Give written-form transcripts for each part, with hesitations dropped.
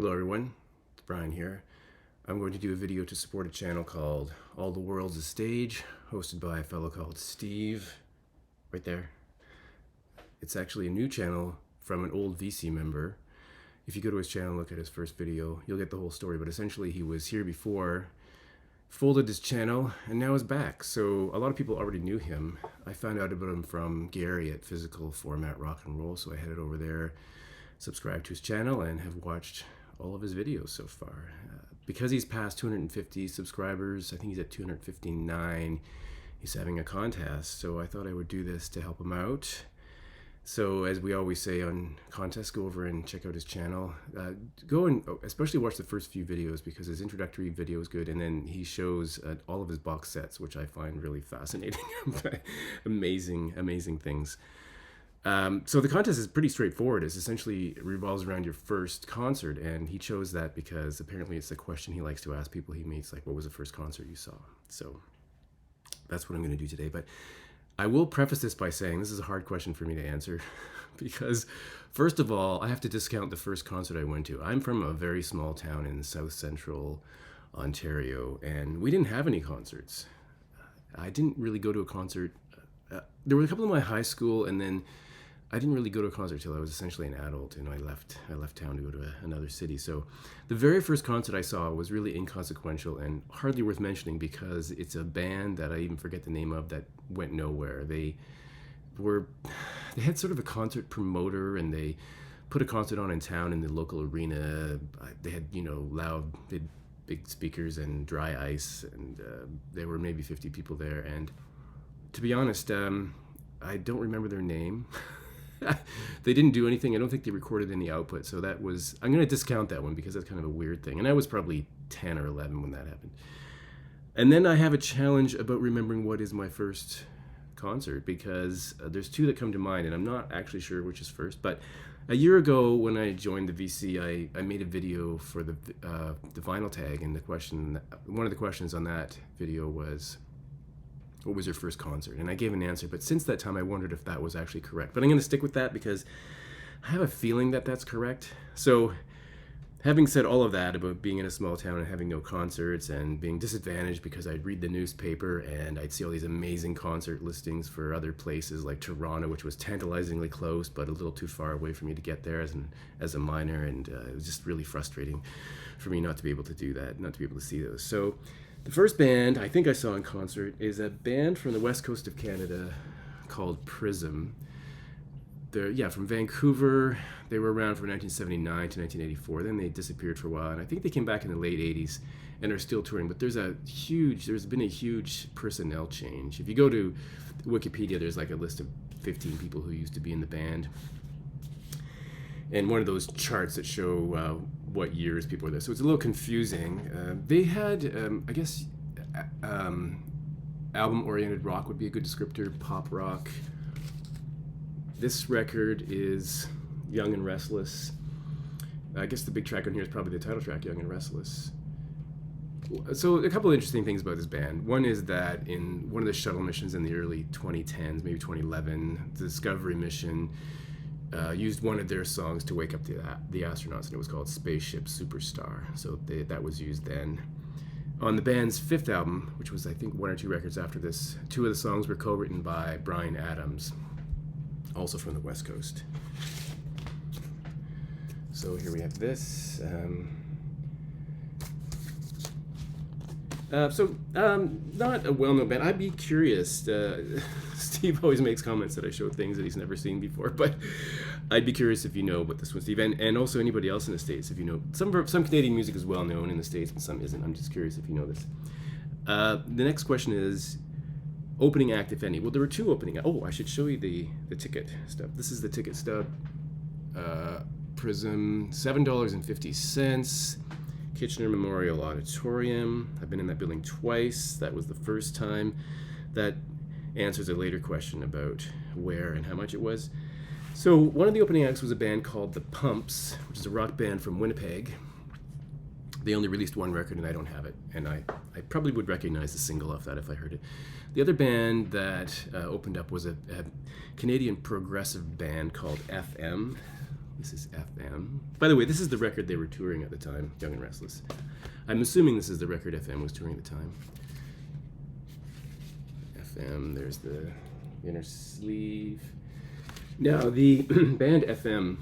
Hello everyone, it's Brian here. I'm going to do a video to support a channel called All the World's a Stage, hosted by a fellow called Steve, right there. It's actually a new channel from an old VC member. If you go to his channel and look at his first video, you'll get the whole story, but essentially he was here before, folded his channel, and now is back. So a lot of people already knew him. I found out about him from Gary at Physical Format Rock and Roll, so I headed over there, subscribed to his channel, and have watched all of his videos so far. Because he's past 250 subscribers, I think he's at 259, he's having a contest, so I thought I would do this to help him out. So as we always say on contests, go over and check out his channel. Go and especially watch the first few videos because his introductory video is good, and then he shows all of his box sets, which I find really fascinating. Amazing things. So the contest is pretty straightforward. It essentially revolves around your first concert, and he chose that because apparently it's a question he likes to ask people he meets, like, what was the first concert you saw? So that's what I'm going to do today. But I will preface this by saying this is a hard question for me to answer because, first of all, I have to discount the first concert I went to. I'm from a very small town in south central Ontario, and we didn't have any concerts. I didn't really go to a concert. There were a couple in my high school, and then I didn't really go to a concert till I was essentially an adult, and I left town to go to another city. So the very first concert I saw was really inconsequential and hardly worth mentioning because it's a band that I even forget the name of that went nowhere. They had sort of a concert promoter, and they put a concert on in town in the local arena. They had, loud, big speakers and dry ice, and there were maybe 50 people there. And to be honest, I don't remember their name. They didn't do anything. I don't think they recorded any output. So I'm going to discount that one because that's kind of a weird thing. And I was probably 10 or 11 when that happened. And then I have a challenge about remembering what is my first concert because there's two that come to mind, and I'm not actually sure which is first. But a year ago when I joined the VC, I made a video for the Vinyl Tag, and one of the questions on that video was, what was your first concert? And I gave an answer, but since that time I wondered if that was actually correct. But I'm going to stick with that because I have a feeling that that's correct. So having said all of that about being in a small town and having no concerts and being disadvantaged because I'd read the newspaper and I'd see all these amazing concert listings for other places like Toronto, which was tantalizingly close but a little too far away for me to get there as a minor, and it was just really frustrating for me not to be able to do that, not to be able to see those. So the first band I think I saw in concert is a band from the west coast of Canada called Prism. They're from Vancouver. They were around from 1979 to 1984. Then they disappeared for a while, and I think they came back in the late 80s and are still touring. But there's been a huge personnel change. If you go to Wikipedia, there's like a list of 15 people who used to be in the band, and one of those charts that show what years people were there. So it's a little confusing. They had, I guess, album-oriented rock would be a good descriptor, pop rock. This record is Young and Restless. I guess the big track on here is probably the title track, Young and Restless. So a couple of interesting things about this band. One is that in one of the shuttle missions in the early 2010s, maybe 2011, the Discovery mission used one of their songs to wake up the astronauts, and it was called Spaceship Superstar. So that was used then. On the band's fifth album, which was I think one or two records after this, two of the songs were co-written by Bryan Adams, also from the West Coast. So here we have this. Not a well-known band. I'd be curious. Steve always makes comments that I show things that he's never seen before, but I'd be curious if you know about this one, Steve, and also anybody else in the States, if you know. Some Canadian music is well known in the States, but some isn't. I'm just curious if you know this. The next question is opening act, if any. Well, there were two opening. Oh, I should show you the ticket stub. This is the ticket stub. Prism, $7.50. Kitchener Memorial Auditorium. I've been in that building twice. That was the first time. That answers a later question about where and how much it was. So one of the opening acts was a band called The Pumps, which is a rock band from Winnipeg. They only released one record, and I don't have it. And I probably would recognize the single off that if I heard it. The other band that opened up was a Canadian progressive band called FM. This is FM. By the way, this is the record they were touring at the time, Young and Restless. I'm assuming this is the record FM was touring at the time. FM, there's the inner sleeve. Now, the band FM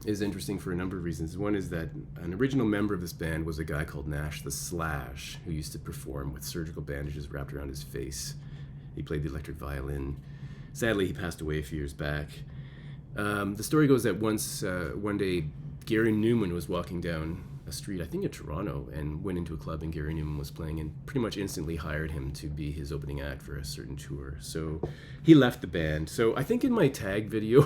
is interesting for a number of reasons. One is that an original member of this band was a guy called Nash the Slash, who used to perform with surgical bandages wrapped around his face. He played the electric violin. Sadly, he passed away a few years back. The story goes that one day, Gary Newman was walking down a street, I think in Toronto, and went into a club and Gary Newman was playing and pretty much instantly hired him to be his opening act for a certain tour. So he left the band. So I think in my tag video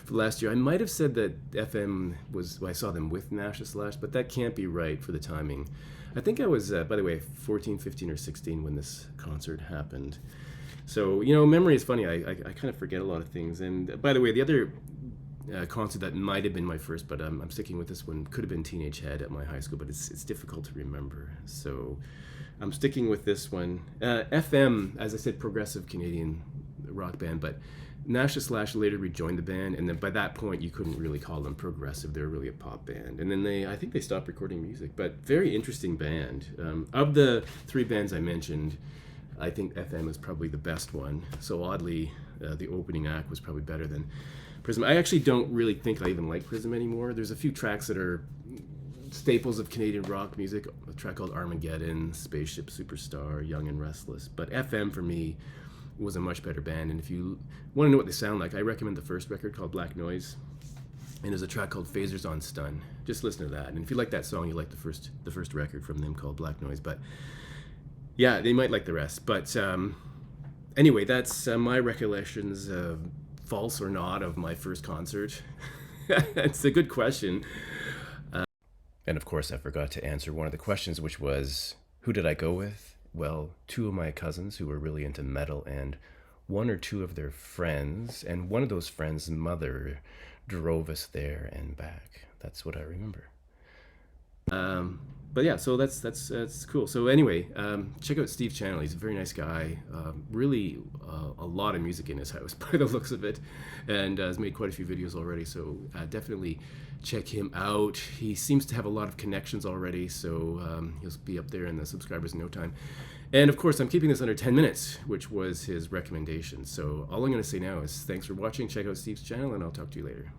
for last year, I might have said that FM was, I saw them with Nash the Slash, but that can't be right for the timing. I think I was, by the way, 14, 15, or 16 when this concert happened. So, you know, memory is funny. I kind of forget a lot of things. And by the way, the other concert that might have been my first, but I'm sticking with this one, could have been Teenage Head at my high school, but it's difficult to remember. So I'm sticking with this one. FM, as I said, progressive Canadian rock band, but Nash the Slash later rejoined the band, and then by that point you couldn't really call them progressive. They were really a pop band. And then I think they stopped recording music, but very interesting band. Of the three bands I mentioned, I think FM is probably the best one. So oddly, the opening act was probably better than Prism. I actually don't really think I even like Prism anymore. There's a few tracks that are staples of Canadian rock music. A track called Armageddon, Spaceship Superstar, Young and Restless. But FM for me was a much better band. And if you want to know what they sound like, I recommend the first record called Black Noise. And there's a track called Phasers on Stun. Just listen to that. And if you like that song, you like the first record from them called Black Noise. But yeah, they might like the rest. But anyway, that's my recollections, false or not, of my first concert. It's a good question. And of course, I forgot to answer one of the questions, which was, who did I go with? Well, two of my cousins who were really into metal, and one or two of their friends, and one of those friends' mother drove us there and back. That's what I remember. But yeah, so that's cool. So anyway, check out Steve's channel. He's a very nice guy. Really a lot of music in his house by the looks of it, and has made quite a few videos already. So definitely check him out. He seems to have a lot of connections already, so he'll be up there in the subscribers in no time. And of course, I'm keeping this under 10 minutes, which was his recommendation. So all I'm going to say now is thanks for watching. Check out Steve's channel, and I'll talk to you later.